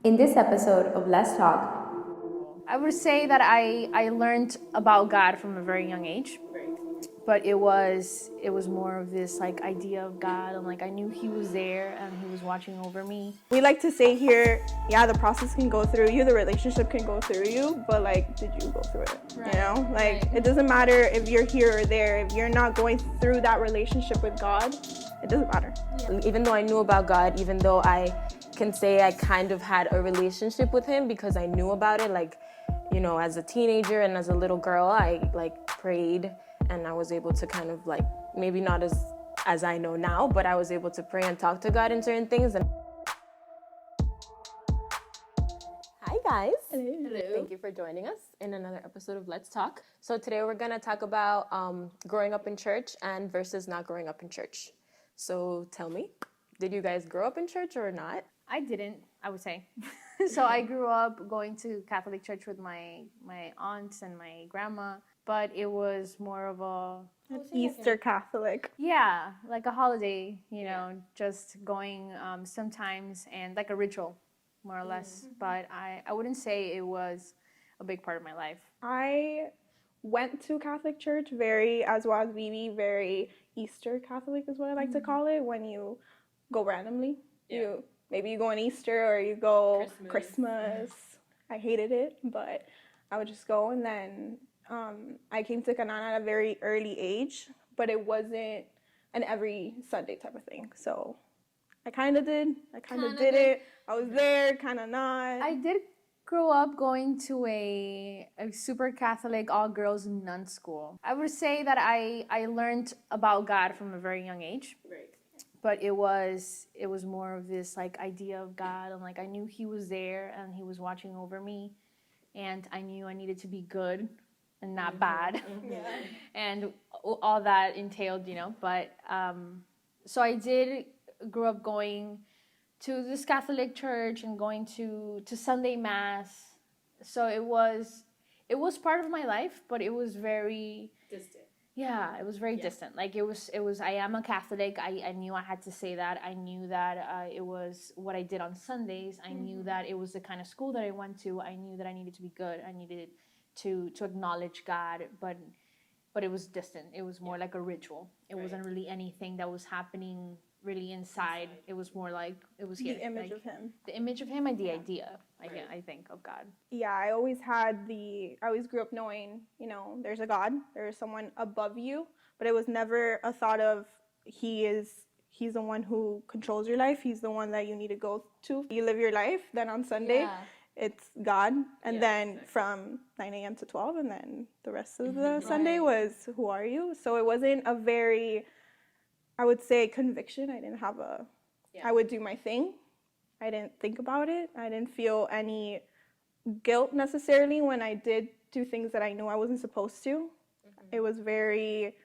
In this episode of Let's Talk, I would say that I learned about God from a very young age. But it was more of this like idea of God, and like I knew He was there and He was watching over me. We like to say here, yeah, the process can go through you, the relationship can go through you, but like, did you go through it? Right, You know, like right. it doesn't matter if you're here or there. If you're not going through that relationship with God, it doesn't matter. Even though I knew about God, even though I can say I kind of had a relationship with Him because I knew about it, like, you know, as a teenager and as a little girl, I like prayed and I was able to kind of like, maybe not as I know now, but I was able to pray and talk to God in certain things. And hi guys. Hello. Thank you for joining us in another episode of Let's Talk. So today we're gonna talk about growing up in church and versus not growing up in church. So tell me, did you guys grow up in church or not? I didn't, I would say. So I grew up going to Catholic church with my aunts and my grandma, but it was more of a Easter Catholic. yeah, like a holiday, just going sometimes and like a ritual, more or less. But I wouldn't say it was a big part of my life. I went to Catholic church very, as well as Vivi, very Easter Catholic is what I like to call it, when you go randomly. Maybe you go on Easter or you go Christmas. I hated it, but I would just go. And then I came to Canaan at a very early age, but it wasn't an every Sunday type of thing. So I kind of did. I kind of did it. I was there, kind of not. I did grow up going to a super Catholic all girls nun school. I would say that I learned about God from a very young age. Right. But it was more of this like idea of God, and like I knew He was there and He was watching over me, and I knew I needed to be good and not bad. And all that entailed, but so I did grow up going to this Catholic church and going to Sunday mass. So it was part of my life, but it was very Distant. yeah, it was very distant. Like it was I am a Catholic. I knew I had to say that. I knew that it was what I did on Sundays. I knew that it was the kind of school that I went to. I knew that I needed to be good. I needed to acknowledge God, but it was distant. It was more like a ritual. It wasn't really anything that was happening really inside. It was more like it was here. The image like, of Him. The image of Him and the idea, I think, of God. Yeah, I always grew up knowing, there's a God, there's someone above you, but it was never a thought of he's the one who controls your life. He's the one that you need to go to. You live your life, then on Sunday, it's God, and then from 9 a.m. to 12, and then the rest of the Sunday was, who are you? So it wasn't a very, I would say, conviction. I didn't have I would do my thing. I didn't think about it. I didn't feel any guilt necessarily when I did do things that I knew I wasn't supposed to. It was very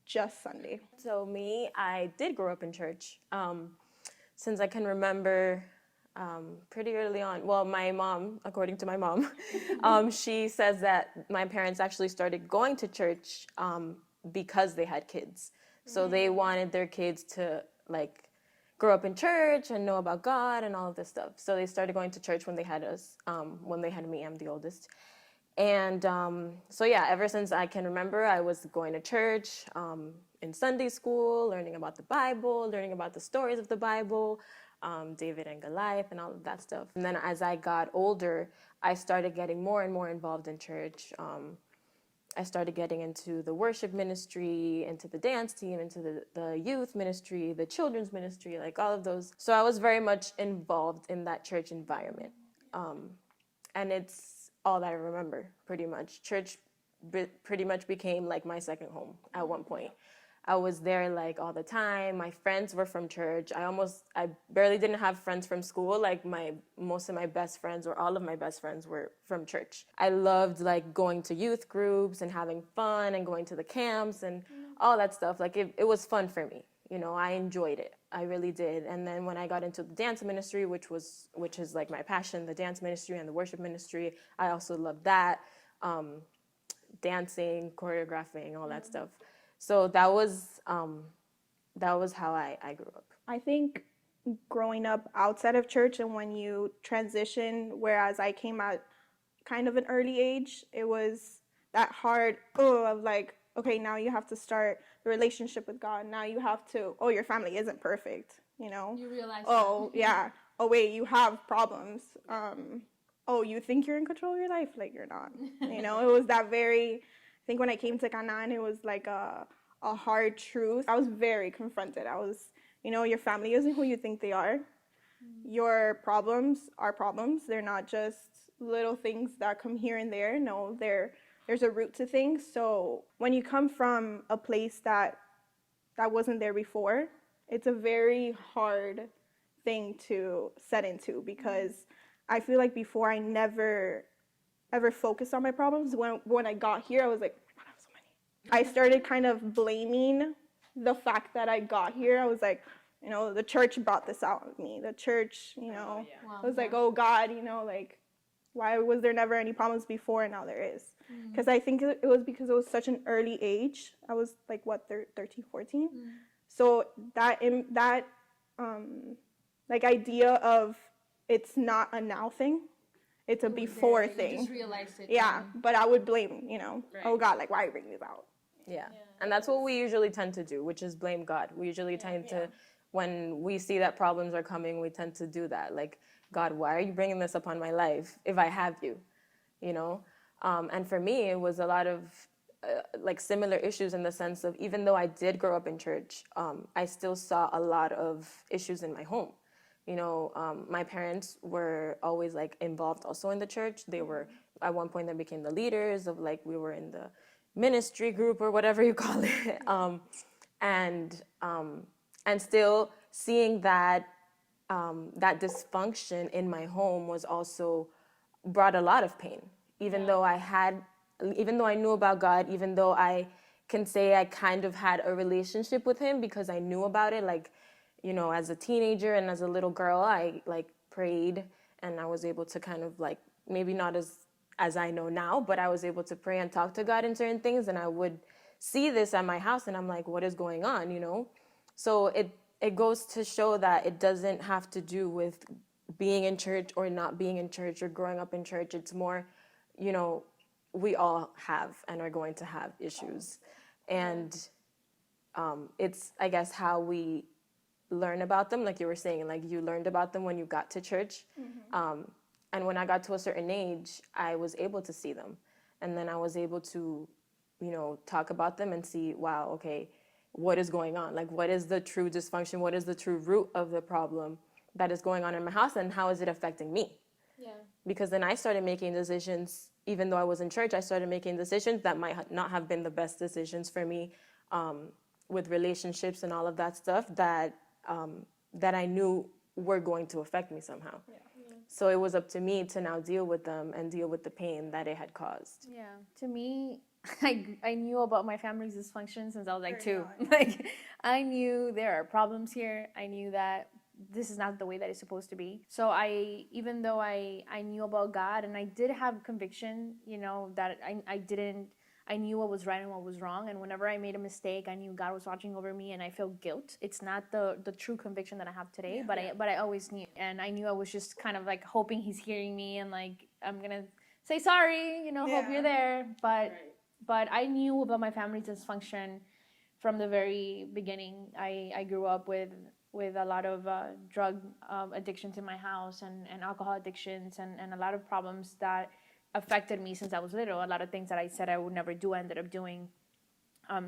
just Sunday. So me, I did grow up in church. Since I can remember pretty early on. Well, my mom, according to my mom, she says that my parents actually started going to church because they had kids. So they wanted their kids to like grow up in church and know about God and all of this stuff. So they started going to church when they had us, when they had me. I'm the oldest. And so yeah, ever since I can remember, I was going to church in Sunday school, learning about the Bible, learning about the stories of the Bible, David and Goliath and all of that stuff. And then as I got older, I started getting more and more involved in church. I started getting into the worship ministry, into the dance team, into the youth ministry, the children's ministry, like all of those. So I was very much involved in that church environment. And it's all that I remember, pretty much. Church pretty much became like my second home at one point. I was there like all the time. My friends were from church. I barely didn't have friends from school. Like most of my best friends, or all of my best friends, were from church. I loved like going to youth groups and having fun and going to the camps and all that stuff. Like it was fun for me. I enjoyed it. I really did. And then when I got into the dance ministry, which is like my passion, the dance ministry and the worship ministry, I also loved that. Dancing, choreographing, all that stuff. So that was how I grew up. I think growing up outside of church and when you transition, whereas I came at kind of an early age, it was that hard, of like, okay, now you have to start the relationship with God. Now you have to, your family isn't perfect, you know? You realize Yeah. Oh, wait, you have problems. You think you're in control of your life? Like, you're not. You know, it was that very, I think when I came to Canaan, it was like a hard truth. I was very confronted. I was, your family isn't who you think they are. Your problems are problems. They're not just little things that come here and there. No, there's a root to things. So when you come from a place that wasn't there before, it's a very hard thing to set into, because I feel like before I never ever focused on my problems. When I got here, I was like, oh my God, I have so many. I started kind of blaming the fact that I got here. I was like, the church brought this out of me. The church, I was like, oh God, like, why was there never any problems before and now there is? Because I think it was because it was such an early age. I was like, 13, 14? So that like idea of it's not a now thing, it's a before thing. You just realized it. Yeah, but I would blame, Right. oh God, like, why are you bringing this out? Yeah. And that's what we usually tend to do, which is blame God. We usually tend to, when we see that problems are coming, we tend to do that. Like, God, why are you bringing this upon my life if I have you? And for me, it was a lot of like similar issues in the sense of, even though I did grow up in church, I still saw a lot of issues in my home. My parents were always like involved also in the church. They were, at one point, they became the leaders of, like, we were in the ministry group or whatever you call it. And still seeing that that dysfunction in my home was also brought a lot of pain. Even though I knew about God, even though I can say I kind of had a relationship with him because I knew about it, like, as a teenager and as a little girl, I like prayed, and I was able to kind of, like, maybe not as I know now, but I was able to pray and talk to God in certain things, and I would see this at my house, and I'm like, what is going on, So it goes to show that it doesn't have to do with being in church or not being in church or growing up in church. It's more, we all have and are going to have issues. And it's, I guess, how we learn about them. Like you were saying, like, you learned about them when you got to church. And when I got to a certain age, I was able to see them. And then I was able to, talk about them and see, wow, okay, what is going on? Like, what is the true dysfunction? What is the true root of the problem that is going on in my house, and how is it affecting me? Yeah. Because then I started making decisions, even though I was in church, I started making decisions that might not have been the best decisions for me, with relationships and all of that stuff that I knew were going to affect me somehow. Yeah. So it was up to me to now deal with them and deal with the pain that it had caused. Yeah. To me, I knew about my family's dysfunction since I was like 2. Like, I knew there are problems here. I knew that this is not the way that it's supposed to be. So even though I knew about God, and I did have conviction, that I knew what was right and what was wrong. And whenever I made a mistake, I knew God was watching over me, and I felt guilt. It's not the true conviction that I have today, but I always knew. And I knew I was just kind of like hoping he's hearing me, and like, I'm going to say sorry, hope you're there. But I knew about my family's dysfunction from the very beginning. I grew up with a lot of drug addictions in my house, and alcohol addictions, and a lot of problems that affected me since I was little. A lot of things that I said I would never do, I ended up doing.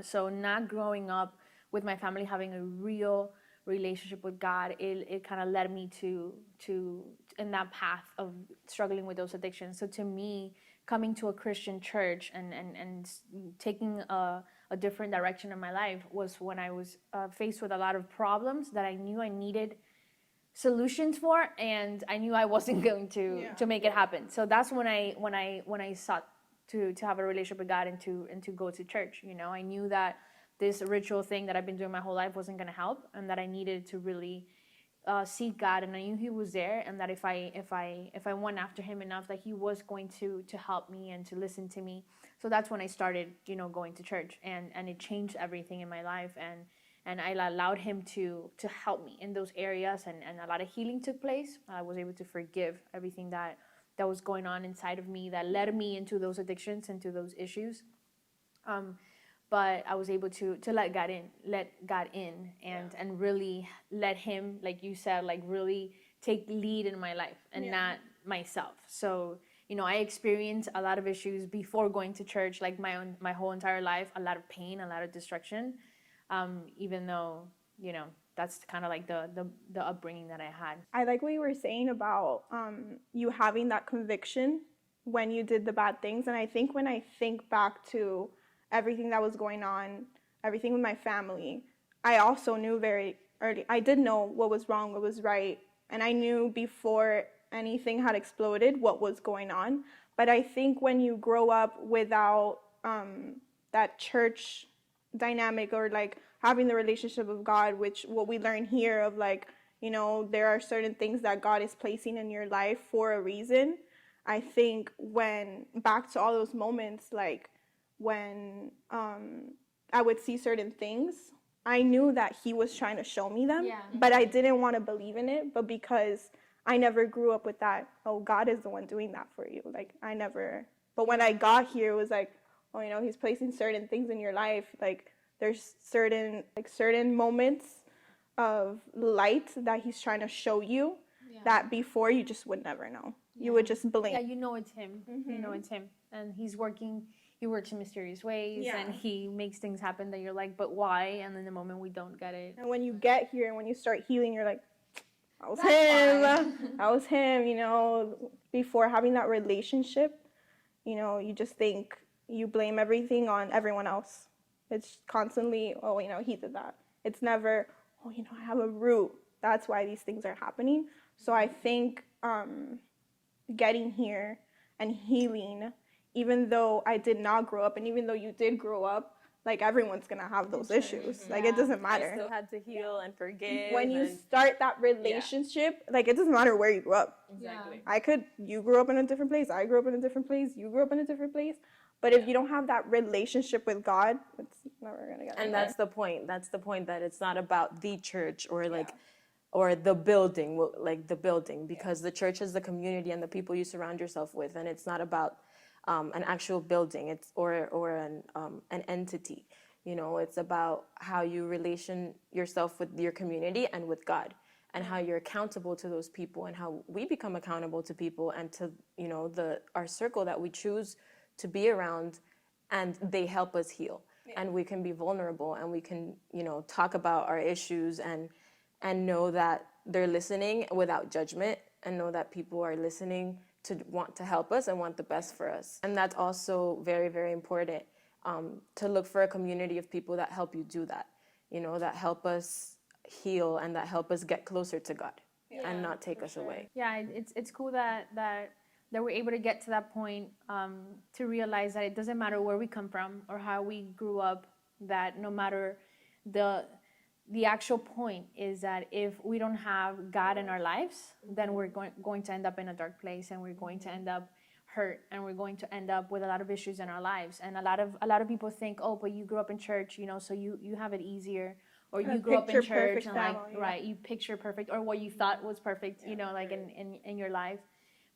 So not growing up with my family having a real relationship with God, it kind of led me to in that path of struggling with those addictions. So to me, coming to a Christian church and taking a different direction in my life was when I was faced with a lot of problems that I knew I needed solutions for, and I knew I wasn't going to make it happen. So that's when I sought to have a relationship with God and to go to church. I knew that this ritual thing that I've been doing my whole life wasn't going to help, and that I needed to really seek God, and I knew He was there, and that if I went after Him enough, that He was going to help me and to listen to me. So that's when I started, going to church, and it changed everything in my life, and I allowed him to help me in those areas, and a lot of healing took place. I was able to forgive everything that was going on inside of me that led me into those addictions, into those issues. But I was able to let God in, and really let him, like you said, like really take lead in my life and not myself. So, you know, I experienced a lot of issues before going to church, like my whole entire life, a lot of pain, a lot of destruction, even though, you know, that's kind of like the upbringing that I had. I like what you were saying about you having that conviction when you did the bad things. And I think when I think back to everything that was going on, everything with my family, I also knew very early. I did know what was wrong, what was right. And I knew before anything had exploded what was going on. But I think when you grow up without that church dynamic, or like having the relationship of God, which what we learn here of, like, you know, there are certain things that God is placing in your life for a reason. I think when back to all those moments, like when I would see certain things, I knew that he was trying to show me them, but I didn't want to believe in it. But because I never grew up with that, oh, God is the one doing that for you. Like, I never, but when I got here, it was like, oh, you know, he's placing certain things in your life. Like, there's certain moments of light that he's trying to show you that before you just would never know. You would just blink. Yeah, you know it's him. You know it's him. And he works in mysterious ways, and he makes things happen that you're like, but why? And in the moment we don't get it. And when you get here and when you start healing, you're like, that was him. That was him, you know. Before having that relationship, you know, you just think, you blame everything on everyone else. It's constantly, oh, you know, he did that. It's never, oh, you know, I have a root. That's why these things are happening. So I think getting here and healing, even though I did not grow up, and even though you did grow up, like, everyone's going to have those issues. Like, it doesn't matter. I still had to heal and forgive. When you start that relationship, like, it doesn't matter where you grew up. Exactly. You grew up in a different place. I grew up in a different place. You grew up in a different place. But if you don't have that relationship with God, it's never going to get anywhere. And that's the point. That's the point, that it's not about the church or like, or the building, like the building, because the church is the community and the people you surround yourself with, and it's not about an actual building, it's or an entity. You know, it's about how you relation yourself with your community and with God, and how you're accountable to those people, and how we become accountable to people and to, you know, our circle that we choose to be around, and they help us heal. And we can be vulnerable, and we can, you know, talk about our issues, and know that they're listening without judgment, and know that people are listening to want to help us and want the best for us. And that's also very, very important, to look for a community of people that help you do that, you know, that help us heal and that help us get closer to God and not take us away. Yeah, it's cool that we're able to get to that point, to realize that it doesn't matter where we come from or how we grew up, that no matter the actual point is that if we don't have God in our lives, then we're going to end up in a dark place, and we're going to end up hurt, and we're going to end up with a lot of issues in our lives. And a lot of people think, oh, but you grew up in church, you know, so you have it easier, or you grew up in church and like right, you picture perfect, or what you thought was perfect, you know, like in your life.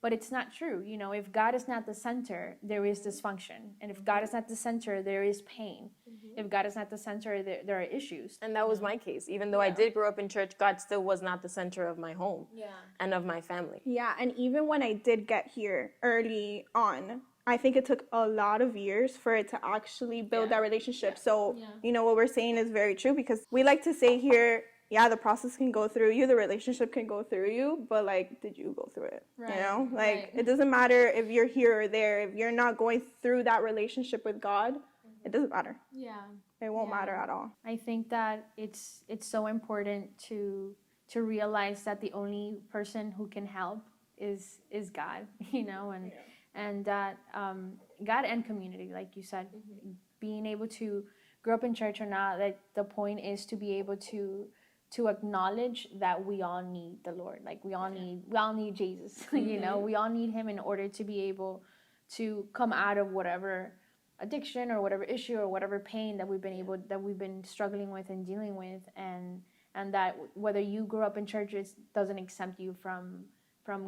But it's not true. You know, if God is not the center, there is dysfunction. And if God is not the center, there is pain. If God is not the center, there are issues. And that was my case. Even though I did grow up in church, God still was not the center of my home and of my family. Yeah, and even when I did get here early on, I think it took a lot of years for it to actually build that relationship. So, you know, what we're saying is very true, because we like to say here, the process can go through you, the relationship can go through you, but, like, did you go through it? Right, you know, like, it doesn't matter if you're here or there. If you're not going through that relationship with God, it doesn't matter. Yeah, it won't matter at all. I think that it's so important to realize that the only person who can help is God, you know, and that God and community, like you said, being able to grow up in church or not, like, the point is to be able to acknowledge that we all need the Lord. Like, we all need Jesus. You know, we all need him in order to be able to come out of whatever addiction or whatever issue or whatever pain that we've been struggling with and dealing with, and that whether you grew up in churches doesn't exempt you from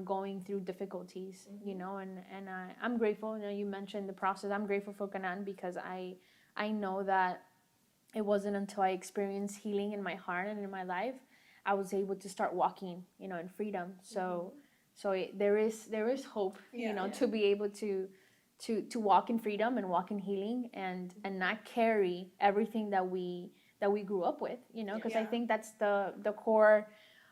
going through difficulties, you know. And I'm grateful. You know, you mentioned the process. I'm grateful for Canaan because I know that it wasn't until I experienced healing in my heart and in my life I was able to start walking, you know, in freedom. So there is hope, you know, to be able to walk in freedom and walk in healing and not carry everything that we grew up with, you know, because I think that's the core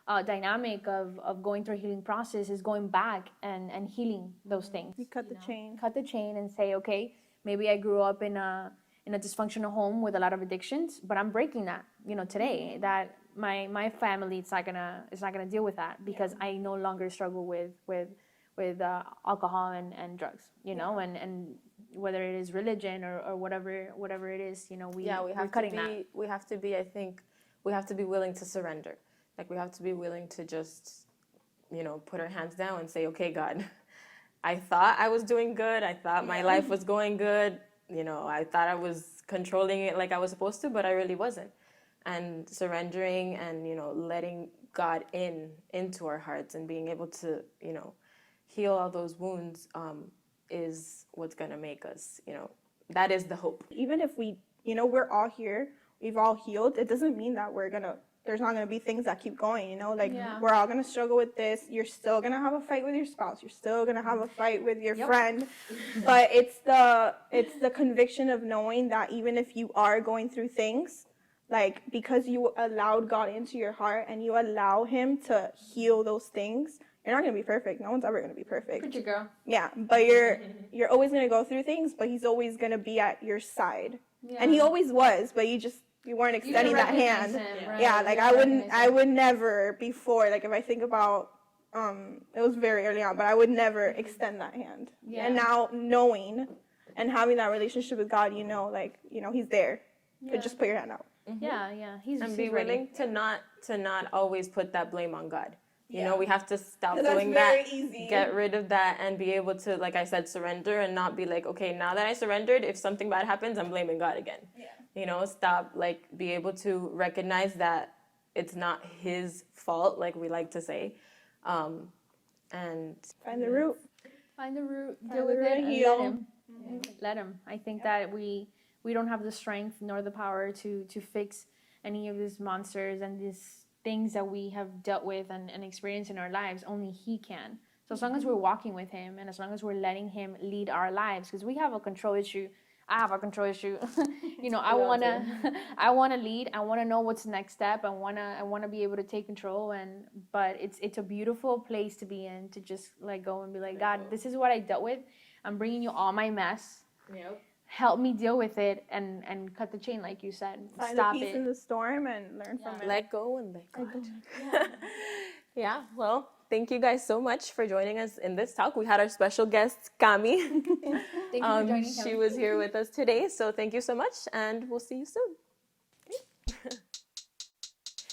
dynamic of going through a healing process is going back and healing those things. You cut the chain. Cut the chain and say, okay, maybe I grew up in a dysfunctional home with a lot of addictions, but I'm breaking that, you know, today. That my family it's not gonna deal with that because I no longer struggle with alcohol and drugs, you know, and whether it is religion or whatever it is, you know, we're cutting that. We have to be, I think, we have to be willing to surrender. Like, we have to be willing to just, you know, put our hands down and say, okay, God, I thought I was doing good. I thought my life was going good. You know, I thought I was controlling it like I was supposed to, but I really wasn't. And surrendering and, you know, letting God into our hearts and being able to, you know, heal all those wounds is what's going to make us, you know, that is the hope. Even if we, you know, we're all here, we've all healed, it doesn't mean that there's not going to be things that keep going, you know, like we're all going to struggle with this. You're still going to have a fight with your spouse. You're still going to have a fight with your friend. But it's the conviction of knowing that even if you are going through things, like, because you allowed God into your heart and you allow him to heal those things, you're not going to be perfect. No one's ever going to be perfect. Preacher girl. Yeah, but you're always going to go through things, but he's always going to be at your side. Yeah. And he always was, but you weren't extending that hand. Him, right? Yeah, like I would never before, like if I think about, it was very early on, but I would never extend that hand. Yeah. And now knowing and having that relationship with God, you know, like, you know, he's there. Yeah. To just put your hand out. Mm-hmm. Yeah. He's be willing to not always put that blame on God. You know, we have to stop doing that. Easy. Get rid of that and be able to, like I said, surrender and not be like, okay, now that I surrendered, if something bad happens, I'm blaming God again. Yeah. You know, stop, like, be able to recognize that it's not his fault, like we like to say, and find the root. Find the root. Deal with it. And heal. Let him. Mm-hmm. Let him. I think that we don't have the strength nor the power to fix any of these monsters and these things that we have dealt with and experienced in our lives. Only he can. So as long as we're walking with him and as long as we're letting him lead our lives, because we have a control issue. I have a control issue. You know, I wanna lead. I wanna know what's the next step. I wanna be able to take control. But it's a beautiful place to be in, to just let go and be like, God, this is what I dealt with. I'm bringing you all my mess. Yep. Help me deal with it and cut the chain, like you said. Find Stop the peace in the storm and learn from it. Let go and let God. Yeah. Well, thank you guys so much for joining us in this talk. We had our special guest, Cami. Thank you for joining, Cami. She was here with us today, so thank you so much, and we'll see you soon.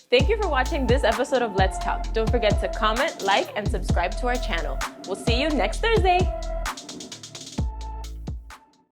Thank you for watching this episode of Let's Talk. Don't forget to comment, like, and subscribe to our channel. We'll see you next Thursday.